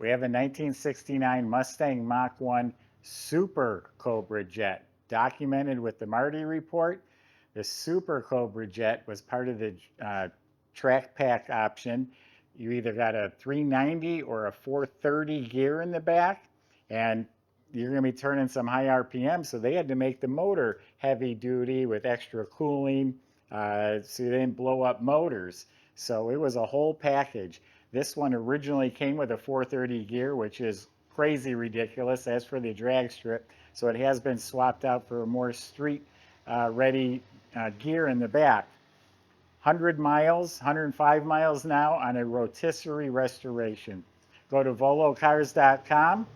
We have a 1969 Mustang Mach 1 Super Cobra Jet, documented with the Marti Report. The Super Cobra Jet was part of the track pack option. You either got a 390 or a 430 gear in the back, and you're going to be turning some high RPM, so they had to make the motor heavy duty with extra cooling, so you didn't blow up motors. So it was a whole package. This one originally came with a 430 gear, which is crazy ridiculous. As for the drag strip, so it has been swapped out for a more street ready gear in the back. 100 miles, 105 miles now on a rotisserie restoration. Go to volocars.com.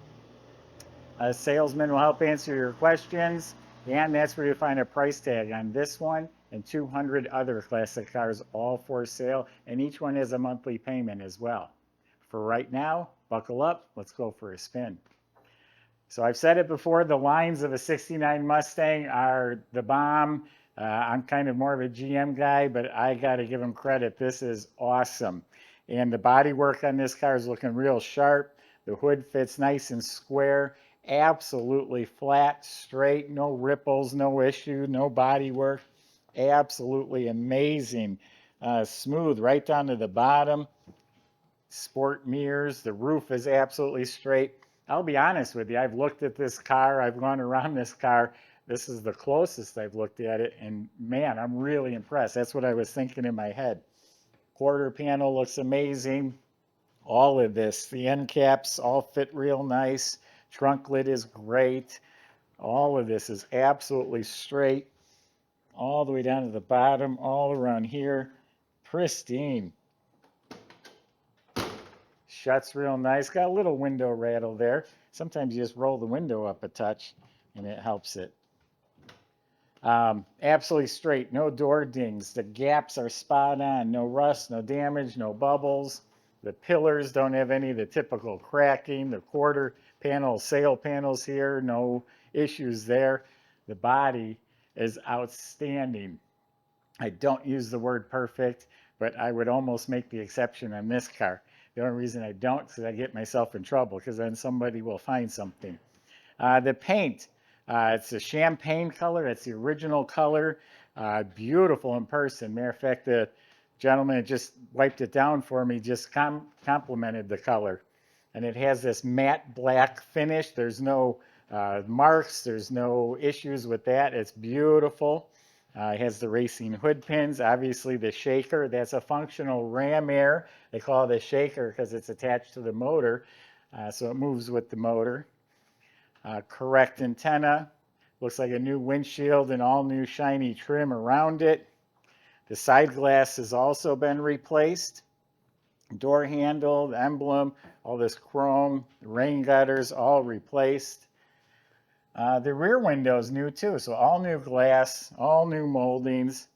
A salesman will help answer your questions, and that's where you find a price tag on this one and 200 other classic cars, all for sale, and each one has a monthly payment as well. For right now, buckle up, let's go for a spin. So I've said it before, the lines of a 69 Mustang are the bomb. I'm kind of more of a GM guy, but I got to give them credit. This is awesome. And the body work on this car is looking real sharp. The hood fits nice and square, absolutely flat, straight, no ripples, no issue, no body work. Absolutely amazing. Smooth right down to the bottom. Sport mirrors. The roof is absolutely straight. I'll be honest with you, I've looked at this car, I've gone around this car. This is the closest I've looked at it, and man, I'm really impressed. That's what I was thinking in my head. Quarter panel looks amazing. All of this, the end caps all fit real nice. Trunk lid is great. All of this is absolutely straight, all the way down to the bottom, all around here. Pristine. Shuts real nice. Got a little window rattle there. Sometimes you just roll the window up a touch and it helps it. Absolutely straight, no door dings. The gaps are spot on. No rust, no damage, no bubbles. The pillars don't have any of the typical cracking. The quarter panel, sail panels here, no issues there. The body is outstanding. I don't use the word perfect, but I would almost make the exception on this car. The only reason I don't is because I get myself in trouble, because then somebody will find something. The paint, it's a champagne color. It's the original color. Beautiful in person. Matter of fact, the gentleman that just wiped it down for me just complimented the color. And it has this matte black finish. There's no marks. There's no issues with that. It's beautiful. It has the racing hood pins. Obviously, the shaker, that's a functional ram air. They call it a shaker because it's attached to the motor, so it moves with the motor. Correct antenna. Looks like a new windshield and all new shiny trim around it. The side glass has also been replaced. Door handle, the emblem, all this chrome, rain gutters, all replaced. The rear window is new too, so all new glass, all new moldings.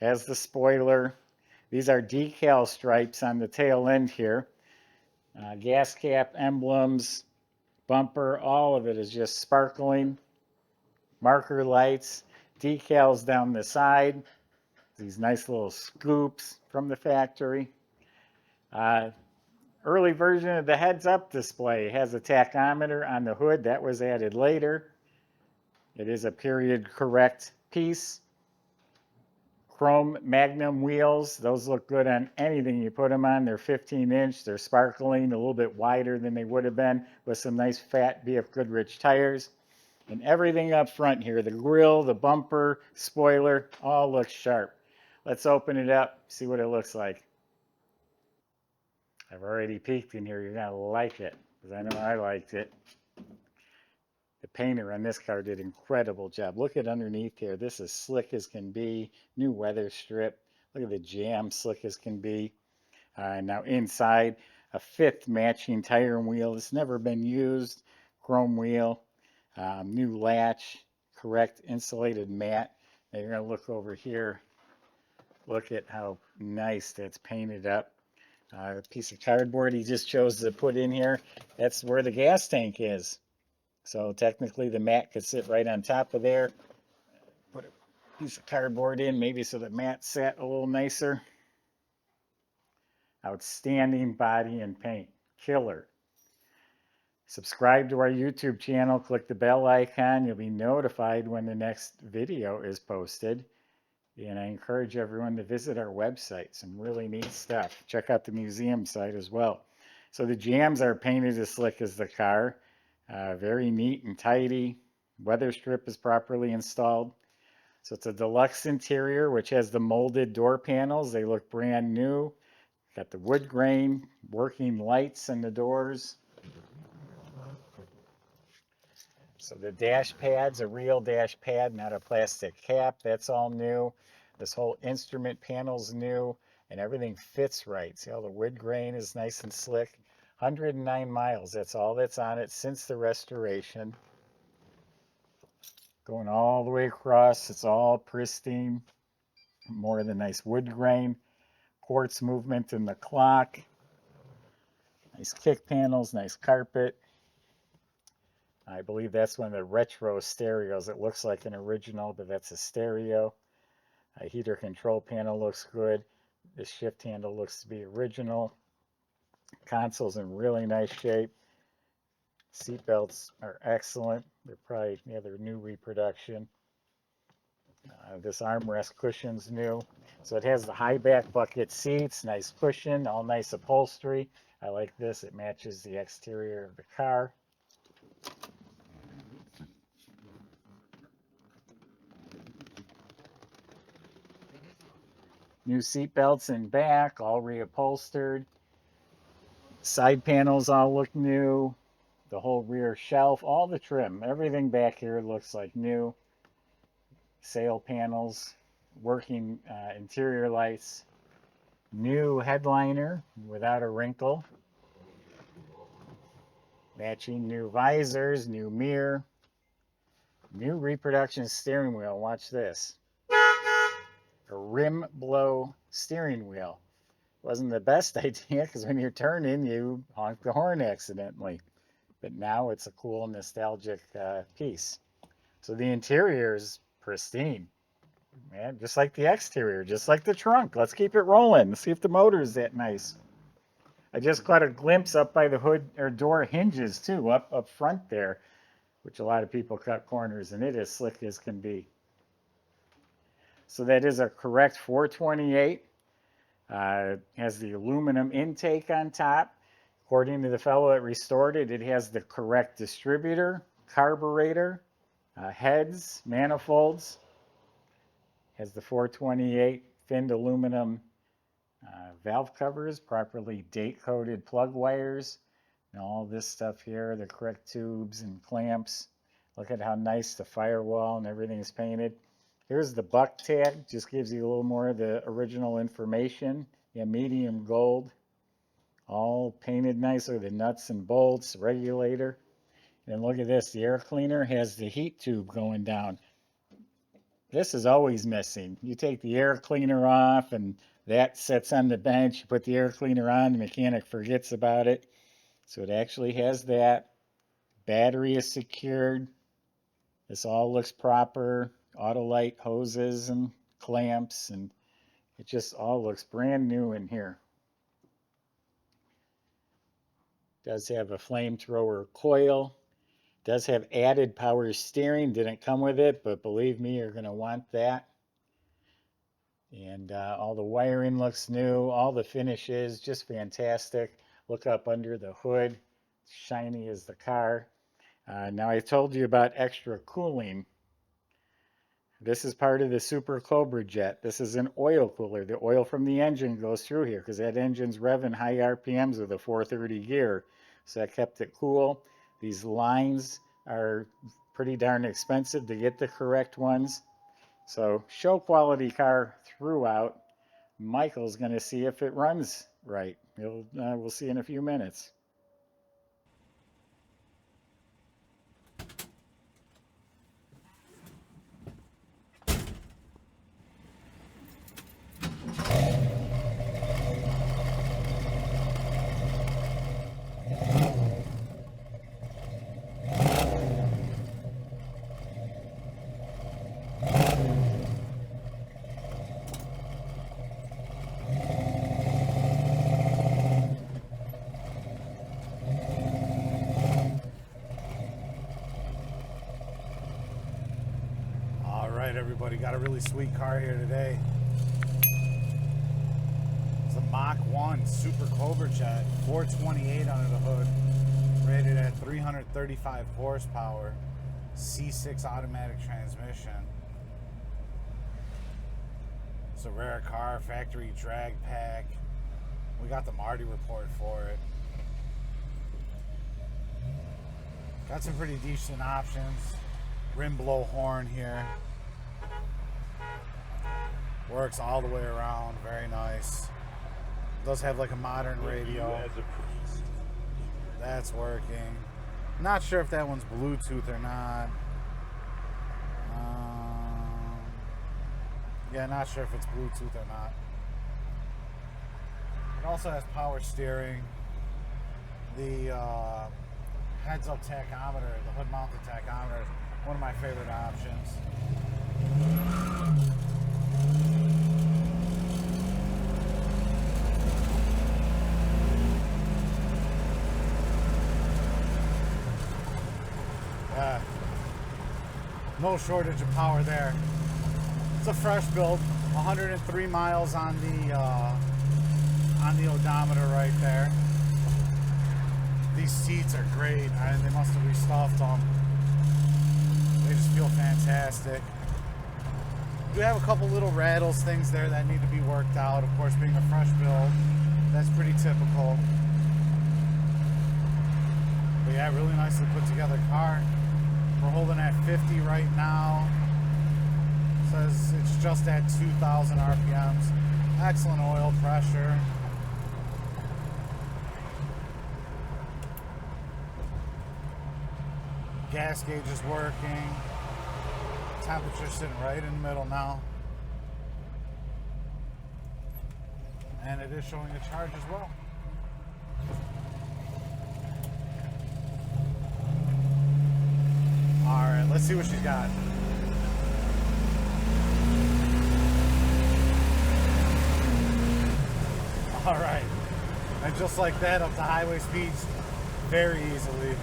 Has the spoiler. These are decal stripes on the tail end here. Gas cap emblems, bumper, all of it is just sparkling. Marker lights, decals down the side. These nice little scoops from the factory. Early version of the heads-up display has a tachometer on the hood. That was added later. It is a period correct piece. Chrome Magnum wheels. Those look good on anything you put them on. They're 15-inch. They're sparkling, a little bit wider than they would have been, with some nice fat BFGoodrich tires. And everything up front here, the grill, the bumper, spoiler, all looks sharp. Let's open it up, see what it looks like. I've already peeked in here. You're going to like it, because I know I liked it. The painter on this car did an incredible job. Look at underneath here. This is slick as can be. New weather strip. Look at the jam, slick as can be. Now inside, a fifth matching tire and wheel. It's never been used. Chrome wheel. New latch. Correct insulated mat. Now you're going to look over here. Look at how nice that's painted up. A piece of cardboard he just chose to put in here. That's where the gas tank is. So technically the mat could sit right on top of there. Put a piece of cardboard in, maybe so the mat sat a little nicer. Outstanding body and paint. Killer. Subscribe to our YouTube channel, click the bell icon. You'll be notified when the next video is posted. And I encourage everyone to visit our website. Some really neat stuff. Check out the museum site as well. So the jams are painted as slick as the car. Very neat and tidy. Weather strip is properly installed. So it's a deluxe interior, which has the molded door panels. They look brand new. Got the wood grain, working lights in the doors. So the dash pad's a real dash pad, not a plastic cap. That's all new. This whole instrument panel's new, and everything fits right. See how the wood grain is nice and slick. 109 miles, that's all that's on it since the restoration. Going all the way across, it's all pristine. More of the nice wood grain. Quartz movement in the clock. Nice kick panels, nice carpet. I believe that's one of the retro stereos. It looks like an original, but that's a stereo. A heater control panel looks good. The shift handle looks to be original. Console's in really nice shape. Seat belts are excellent. They're probably, yeah, they're new reproduction. This armrest cushion's new. So it has the high back bucket seats, nice cushion, all nice upholstery. I like this. It matches the exterior of the car. New seat belts in back, all reupholstered. Side panels all look new. The whole rear shelf, all the trim, everything back here looks like new. Sail panels, working interior lights. New headliner without a wrinkle. Matching new visors, new mirror. New reproduction steering wheel, watch this. A rim blow steering wheel. Wasn't the best idea because when you're turning, you honk the horn accidentally. But now it's a cool, nostalgic piece. So the interior is pristine. Man, just like the exterior, just like the trunk. Let's keep it rolling. Let's see if the motor is that nice. I just caught a glimpse up by the hood or door hinges too, up front there, which a lot of people cut corners, and it is slick as can be. So that is a correct 428. Has the aluminum intake on top. According to the fellow that restored it, it has the correct distributor, carburetor, heads, manifolds. Has the 428 finned aluminum valve covers, properly date-coded plug wires, and all this stuff here, the correct tubes and clamps. Look at how nice the firewall and everything is painted. Here's the buck tag, just gives you a little more of the original information. Yeah, medium gold, all painted nicely, the nuts and bolts, regulator. And look at this, the air cleaner has the heat tube going down. This is always missing. You take the air cleaner off and that sits on the bench. You put the air cleaner on, the mechanic forgets about it. So it actually has that. Battery is secured. This all looks proper. Autolite hoses and clamps, and it just all looks brand new in here. Does have a flamethrower coil. Does have added power steering. Didn't come with it, but believe me, you're going to want that. And all the wiring looks new. All the finishes, just fantastic. Look up under the hood. Shiny as the car. Now I told you about extra cooling. This is part of the Super Cobra Jet. This is an oil cooler. The oil from the engine goes through here because that engine's revving high RPMs with a 430 gear. So that kept it cool. These lines are pretty darn expensive to get the correct ones. So show quality car throughout. Michael's going to see if it runs right. We'll see in a few minutes. Alright everybody, got a really sweet car here today. It's a Mach 1 Super Cobra Jet, 428 under the hood, rated at 335 horsepower, C6 automatic transmission. It's a rare car, factory drag pack. We got the Marti Report for it. Got some pretty decent options. Rim blow horn here. Works all the way around, very nice. Does have like a modern radio. That's working. Not sure if that one's Bluetooth or not. Yeah, not sure if it's Bluetooth or not. It also has power steering. The heads-up tachometer, the hood-mounted tachometer, is one of my favorite options. No shortage of power there. It's a fresh build, 103 miles on the odometer right there. These seats are great. They must have restuffed them. They just feel fantastic. We have a couple little rattles, things there that need to be worked out. Of course, being a fresh build, that's pretty typical. But yeah, really nicely put together car. We're holding at 50 right now. Says it's just at 2,000 RPMs. Excellent oil pressure. Gas gauge is working. Temperature sitting right in the middle now. And it is showing a charge as well. Alright, let's see what she's got. Alright. And just like that, up to highway speeds very easily.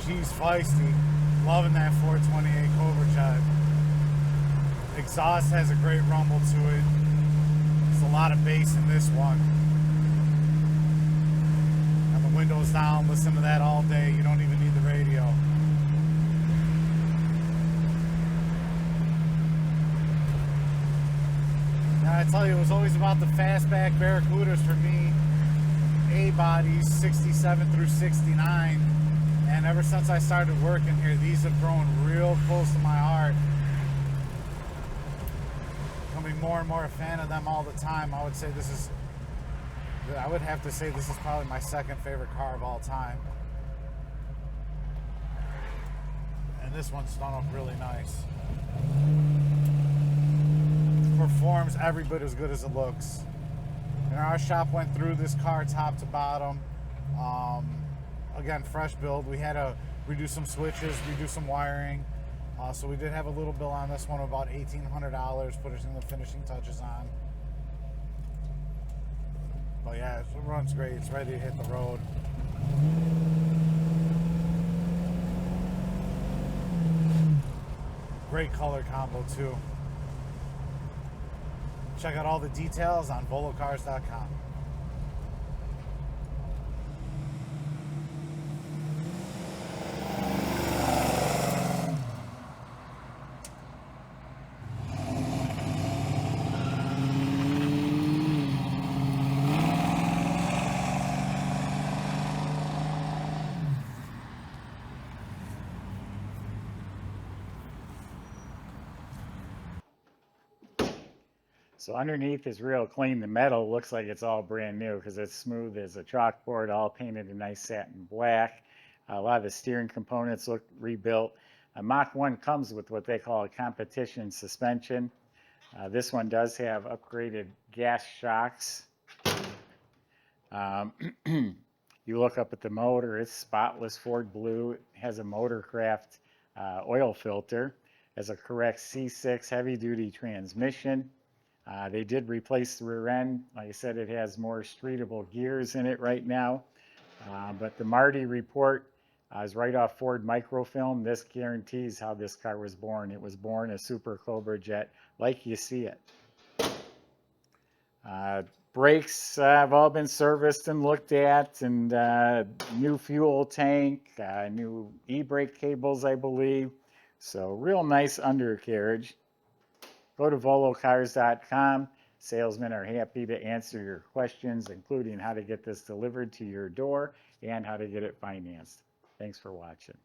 She's feisty. Loving that 428 Cobra Jet. Exhaust has a great rumble to it. There's a lot of bass in this one. Got the windows down, listen to that all day. You don't even need the radio. Now I tell you, it was always about the fastback Barracudas for me. A-bodies, 67 through 69. And ever since I started working here, these have grown real close to my heart. Becoming more and more a fan of them all the time. I would have to say this is probably my second favorite car of all time. And this one's done up really nice. Performs every bit as good as it looks. And our shop went through this car top to bottom. Again, fresh build. We had to redo some switches, redo some wiring. So we did have a little bill on this one of about $1,800, put us in the finishing touches on. But yeah, it runs great. It's ready to hit the road. Great color combo too. Check out all the details on volocars.com. So underneath is real clean. The metal looks like it's all brand new because it's smooth as a chalkboard, all painted a nice satin black. A lot of the steering components look rebuilt. A Mach 1 comes with what they call a competition suspension. This one does have upgraded gas shocks. You look up at the motor, it's spotless Ford blue. It has a Motorcraft oil filter. It has a correct C6 heavy-duty transmission. They did replace the rear end. Like I said, it has more streetable gears in it right now. But the Marti Report It's right off Ford microfilm. This guarantees how this car was born. It was born a Super Cobra Jet like you see it. Brakes have all been serviced and looked at, and new fuel tank, new e-brake cables, I believe. So real nice undercarriage. Go to volocars.com. Salesmen are happy to answer your questions, including how to get this delivered to your door and how to get it financed. Thanks for watching.